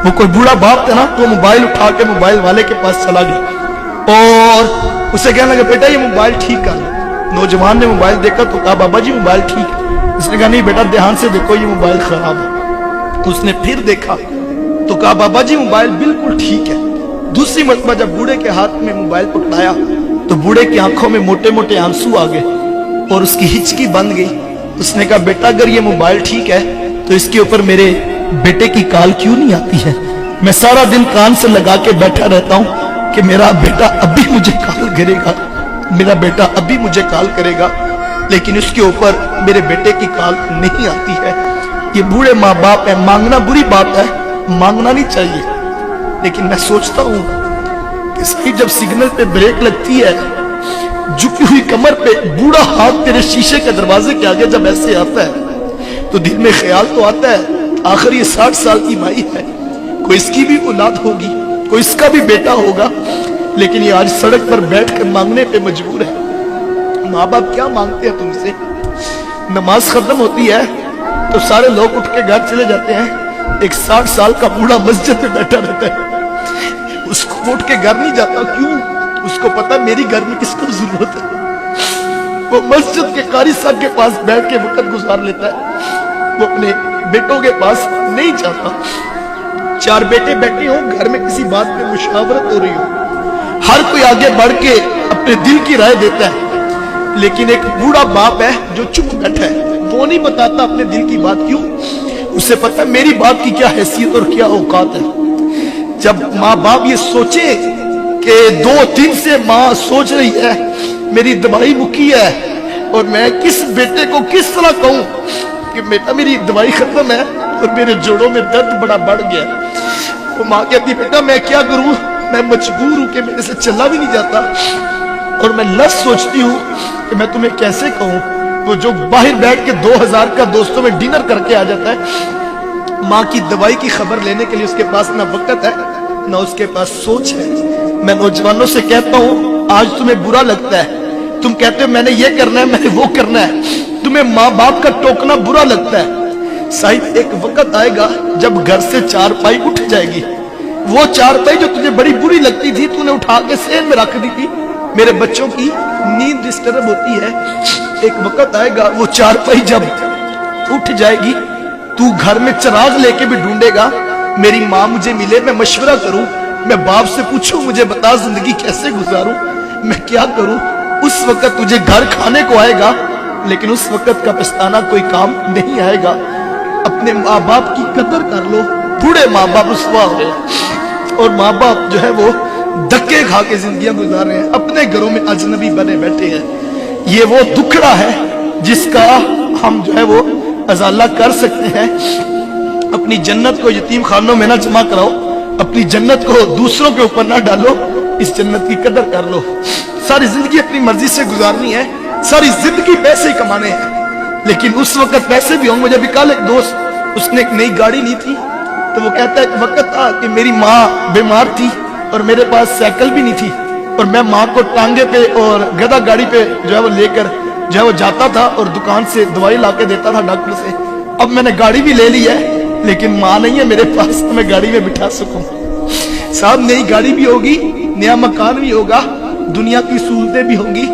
वो कोई बूढ़ा बाप था ना, तो मोबाइल उठा के मोबाइल वाले के पास चला गया और उसे कहने लगा बेटा ये मोबाइल ठीक कर। नौजवान ने मोबाइल देखा तो कहा बाबा जी मोबाइल ठीक है। उसने कहा नहीं बेटा ध्यान से देखो ये मोबाइल खराब है। उसने फिर देखा तो कहा बाबा जी मोबाइल बिल्कुल ठीक है। दूसरी मरतबा जब बूढ़े के हाथ में मोबाइल पकड़ाया तो बूढ़े की आंखों में मोटे मोटे आंसू आ गए और उसकी हिचकी बंद गई। उसने कहा बेटा अगर ये मोबाइल ठीक है तो इसके ऊपर मेरे बेटे की कॉल क्यों नहीं आती है? मैं सारा दिन कान से लगा के बैठा रहता हूं कि मेरा बेटा अभी मुझे कॉल करेगा, मेरा बेटा अभी मुझे कॉल करेगा, लेकिन इसके ऊपर मेरे बेटे की कॉल नहीं आती है। ये बूढ़े माँ बाप है, मांगना बुरी बात है, मांगना नहीं चाहिए, लेकिन मैं सोचता हूं कि सही जब सिग्नल पे ब्रेक लगती है, झुकी हुई कमर पे बूढ़ा हाथ तेरे शीशे के दरवाजे के आगे जब ऐसे आता है तो दिल में ख्याल तो आता है आखिर ये 60 साल की माई है, कोई इसकी भी औलाद होगी, कोई इसका भी बेटा होगा, लेकिन ये आज सड़क पर बैठ कर मांगने पे मजबूर है। माँ बाप क्या मांगते हैं तुमसे? नमाज खत्म होती है तो सारे लोग उठ के घर चले जाते हैं, एक 60 साल का बूढ़ा मस्जिद में बैठा रहता है, उसको उठ के घर नहीं जाता। क्यों? उसको पता मेरी घर में किसको जरूरत है। वो मस्जिद के कारी साहब के पास बैठ के वक्त गुजार लेता है, वो अपने बेटों के पास नहीं जाता। 4 बेटे बैठे हो घर में, किसी बात पे मुशावरत हो रही हो, हर कोई आगे बढ़ के अपने दिल की राय देता है, लेकिन एक बूढ़ा बाप है जो चुप बैठा है, वो नहीं बताता अपने दिल की बात। क्यों? उसे पता मेरी बात की क्या हैसियत और क्या औकात है। जब माँ बाप ये सोचे कि 2 दिन से माँ सोच रही है मेरी दवाई मुक्की है और मैं किस बेटे को किस तरह कहूं कि बेटा मेरी दवाई खत्म है और मेरे जोड़ों में दर्द बड़ा बढ़ गया, वो माँ कहती बेटा मैं क्या करूं, मैं मजबूर हूं कि मेरे से चला भी नहीं जाता और मैं लस सोचती हूं कि मैं तुम्हें कैसे कहूं। वो जो बाहर बैठ के 2000 का दोस्तों में डिनर करके आ जाता है, माँ की दवाई की खबर लेने के लिए उसके पास ना वक्त है ना उसके पास सोच है। मैं नौजवानों से कहता हूं आज तुम्हें बुरा लगता है, तुम कहते हो मैंने ये करना है मैंने वो करना है, तुम्हें माँ बाप का टोकना बुरा लगता है। शायद एक वक्त आएगा जब घर से 4 पाई उठ जाएगी, वो 4 पाई जो तुझे बड़ी बुरी लगती थी तूने उठा के सेन में रख दी थी। मेरे बच्चों की नींद डिस्टर्ब होती है, एक वक्त आएगा वो 4 पाई जब उठ जाएगी तू घर में चिराग लेके भी ढूंढेगा मेरी माँ मुझे मिले, मैं मशवरा करूं, मैं बाप से पूछूं मुझे बता जिंदगी कैसे गुजारूं, मैं क्या करूं। उस वक्त तुझे घर खाने को आएगा, लेकिन उस वक्त का पछताना कोई काम नहीं आएगा। अपने माँ बाप की कदर कर लो। बूढ़े माँ बाप रुसवा हो गए और माँ बाप जो है वो धक्के खा के जिंदगियां गुजार रहे हैं, अपने घरों में अजनबी बने बैठे हैं। ये वो दुखड़ा है जिसका हम जो है वो अजाला कर सकते हैं। अपनी जन्नत को यतीम खानों में ना जमा कराओ, अपनी जन्नत को दूसरों के ऊपर ना डालो, इस जन्नत की कदर कर लो। सारी जिंदगी अपनी मर्जी से गुजारनी है, सारी जिंदगी पैसे ही कमाने हैं, लेकिन उस वक्त पैसे भी होंगे। जब कल एक दोस्त उसने एक नई गाड़ी ली थी तो वो कहता है एक वक्त था कि मेरी माँ बीमार थी और मेरे पास साइकिल भी नहीं थी और मैं माँ को टांगे पे और गधा गाड़ी पे जो है वो लेकर जो है वो जाता था और दुकान से दवाई ला के देता था डॉक्टर से। अब मैंने गाड़ी भी ले ली है लेकिन माँ नहीं है मेरे पास तो मैं गाड़ी में बिठा सकूं। साहब नई गाड़ी भी होगी, नया मकान भी होगा, दुनिया की सहूलतें भी होंगी,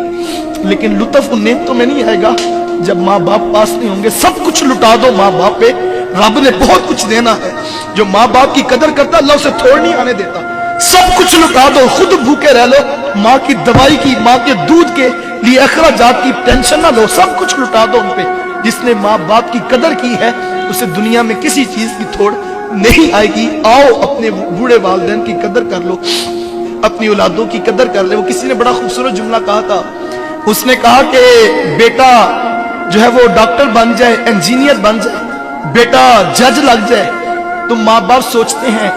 लेकिन लुत्फ नेमतों में नहीं आएगा जब माँ बाप पास नहीं होंगे। सब कुछ लुटा दो माँ बाप पे, रब ने बहुत कुछ देना है। जो माँ बाप की कदर करता अल्लाह उसे थोड़ नहीं आने देता। सब कुछ लुटा दो, खुद भूखे रह लो, माँ की दवाई की, माँ के दूध के लिए अखराजात की टेंशन ना लो, सब कुछ लुटा दो उन पे। जिसने माँ बाप की कदर की है उसे दुनिया में किसी चीज की थोड़ नहीं आएगी। आओ अपने बूढ़े वालिदैन की कदर कर लो, अपनी औलादों की कदर कर ले। वो किसी ने बड़ा खूबसूरत जुमला कहा था, उसने कहा कि बेटा जो है वो डॉक्टर बन जाए, इंजीनियर बन जाए, बेटा जज लग जाए, तो माँ बाप सोचते हैं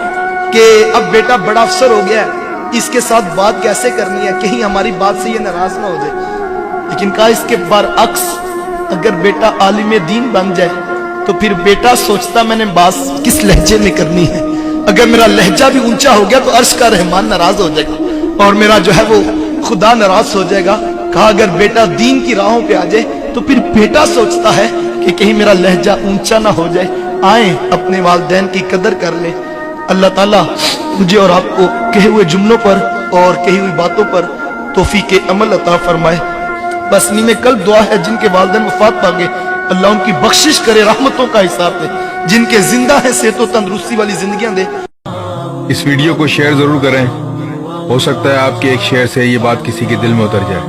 कि अब बेटा बड़ा अफसर हो गया है, इसके साथ बात कैसे करनी है, कहीं हमारी बात से ये नाराज ना हो जाए। लेकिन कहा इसके बरअक्स अगर बेटा आलिम दीन बन जाए तो फिर बेटा सोचता मैंने बात किस लहजे में करनी है। अगर मेरा लहजा भी ऊंचा हो गया तो अर्श का रहमान नाराज हो जाएगा और मेरा जो है वो खुदा नाराज हो जाएगा। कहा अगर बेटा दीन की राहों पे आ जाए तो फिर बेटा सोचता है कि कहीं मेरा लहजा ऊंचा ना हो जाए। आए अपने वालिदैन की कदर कर ले, اللہ تعالیٰ مجھے اور آپ کو کہے ہوئے جملوں پر اور کہی ہوئی باتوں پر توفیق عمل عطا فرمائے. بس نیم قلب دعا ہے جن کے والدین وفات پا گئے اللہ ان کی بخشش کرے, رحمتوں کا حساب دے. جن کے زندہ ہیں صحت و تندرستی والی زندگیاں دے. اس ویڈیو کو شیئر ضرور کریں, ہو سکتا ہے آپ کے ایک شیئر سے یہ بات کسی کے دل میں اتر جائے.